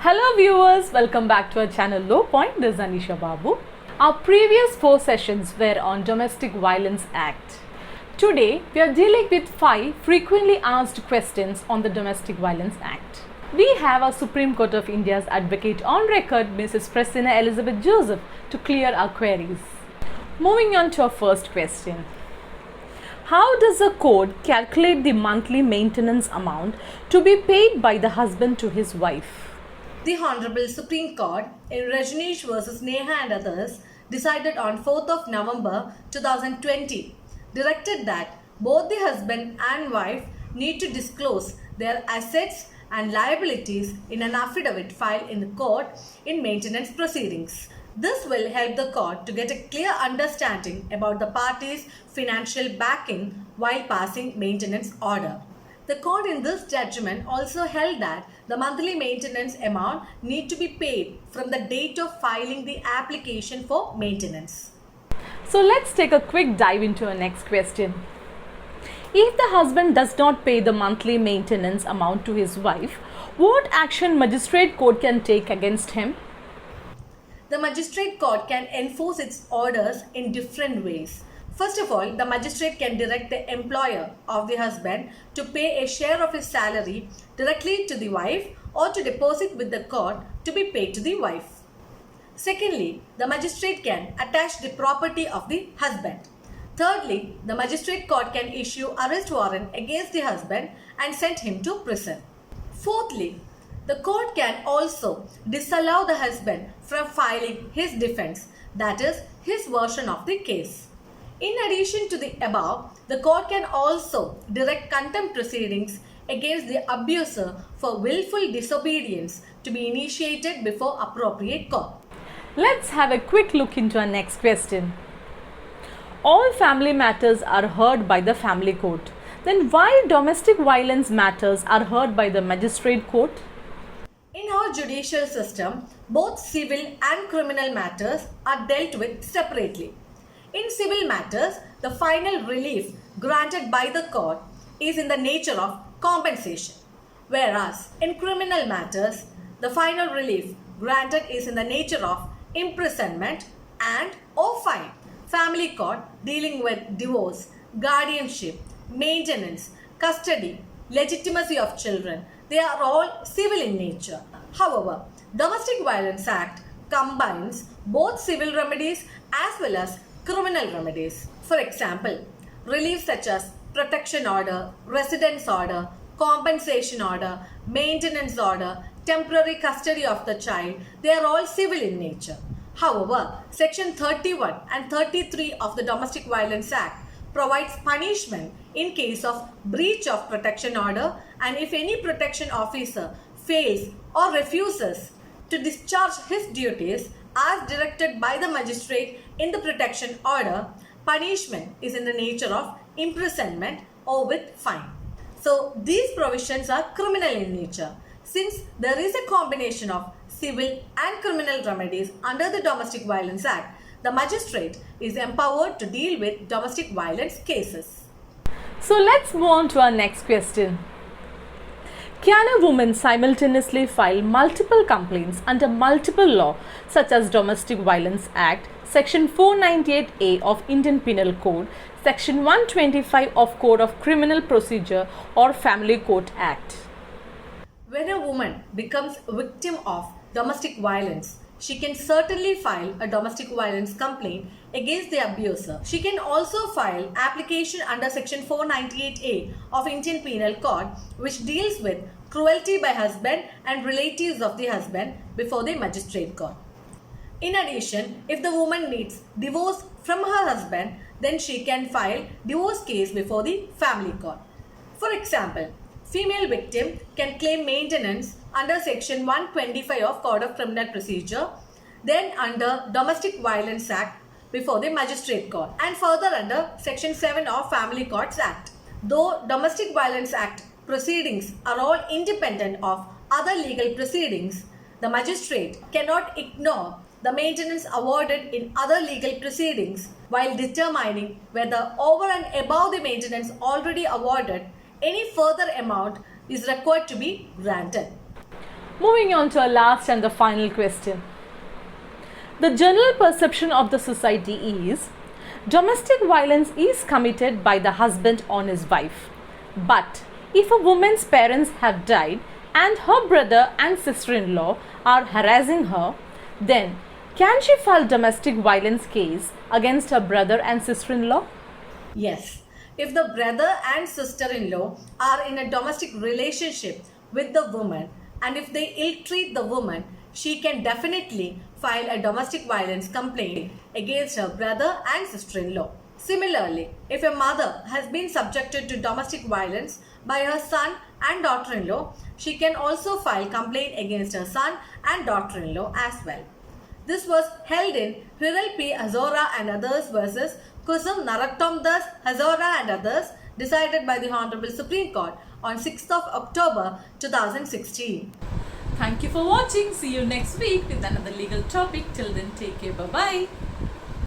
Hello viewers, welcome back to our channel Low Point. This is Anisha Babu. Our previous 4 sessions were on Domestic Violence Act. Today we are dealing with 5 frequently asked questions on the Domestic Violence Act. We have our Supreme Court of India's advocate on record, Mrs. Prasanna Elizabeth Joseph, to clear our queries. Moving on to our first question. How does a court calculate the monthly maintenance amount to be paid by the husband to his wife? The Honorable Supreme Court in Rajneesh versus Neha and others decided on 4th of November 2020 directed that both the husband and wife need to disclose their assets and liabilities in an affidavit filed in the court in maintenance proceedings. This will help the court to get a clear understanding about the parties' financial backing while passing maintenance order. The court in this judgment also held that the monthly maintenance amount need to be paid from the date of filing the application for maintenance. So let's take a quick dive into our next question. If the husband does not pay the monthly maintenance amount to his wife, what action magistrate court can take against him? The magistrate court can enforce its orders in different ways. First of all, the magistrate can direct the employer of the husband to pay a share of his salary directly to the wife or to deposit with the court to be paid to the wife. Secondly, the magistrate can attach the property of the husband. Thirdly, the magistrate court can issue arrest warrant against the husband and send him to prison. Fourthly, the court can also disallow the husband from filing his defense, that is, his version of the case. In addition to the above, the court can also direct contempt proceedings against the abuser for willful disobedience to be initiated before appropriate court. Let's have a quick look into our next question. All family matters are heard by the family court. Then why domestic violence matters are heard by the magistrate court? In our judicial system, both civil and criminal matters are dealt with separately. In civil matters, the final relief granted by the court is in the nature of compensation, whereas in criminal matters, the final relief granted is in the nature of imprisonment and or fine. Family court dealing with divorce, guardianship, maintenance, custody, legitimacy of children, they are all civil in nature. However, Domestic Violence Act combines both civil remedies as well as criminal remedies. For example, relief such as protection order, residence order, compensation order, maintenance order, temporary custody of the child, they are all civil in nature. However, Section 31 and 33 of the Domestic Violence Act provides punishment in case of breach of protection order, and if any protection officer fails or refuses to discharge his duties as directed by the magistrate in the protection order, punishment is in the nature of imprisonment or with fine. So these provisions are criminal in nature. Since there is a combination of civil and criminal remedies under the Domestic Violence Act, the magistrate is empowered to deal with domestic violence cases. So let's move on to our next question. Can a woman simultaneously file multiple complaints under multiple law such as Domestic Violence Act, Section 498A of Indian Penal Code, Section 125 of Code of Criminal Procedure or Family Court Act? When a woman becomes a victim of domestic violence, she can certainly file a domestic violence complaint against the abuser. She can also file application under Section 498A of Indian Penal Code, which deals with cruelty by husband and relatives of the husband before the magistrate court. In addition, if the woman needs divorce from her husband, then she can file divorce case before the family court. For example, female victim can claim maintenance under Section 125 of Code of Criminal Procedure, then under Domestic Violence Act before the Magistrate Court, and further under Section 7 of Family Courts Act. Though Domestic Violence Act proceedings are all independent of other legal proceedings, the magistrate cannot ignore the maintenance awarded in other legal proceedings while determining whether over and above the maintenance already awarded, any further amount is required to be granted. Moving on to our last and the final question. The general perception of the society is domestic violence is committed by the husband on his wife. But if a woman's parents have died and her brother and sister-in-law are harassing her, then can she file domestic violence case against her brother and sister-in-law? Yes. If the brother and sister-in-law are in a domestic relationship with the woman and if they ill-treat the woman, she can definitely file a domestic violence complaint against her brother and sister-in-law. Similarly, if a mother has been subjected to domestic violence by her son and daughter-in-law, she can also file complaint against her son and daughter-in-law as well. This was held in Hiral P. Hazora and others versus Kusum Narottam Das Hazora and others, decided by the Honorable Supreme Court on 6th of October 2016. Thank you for watching. See you next week with another legal topic. Till then, take care. Bye-bye.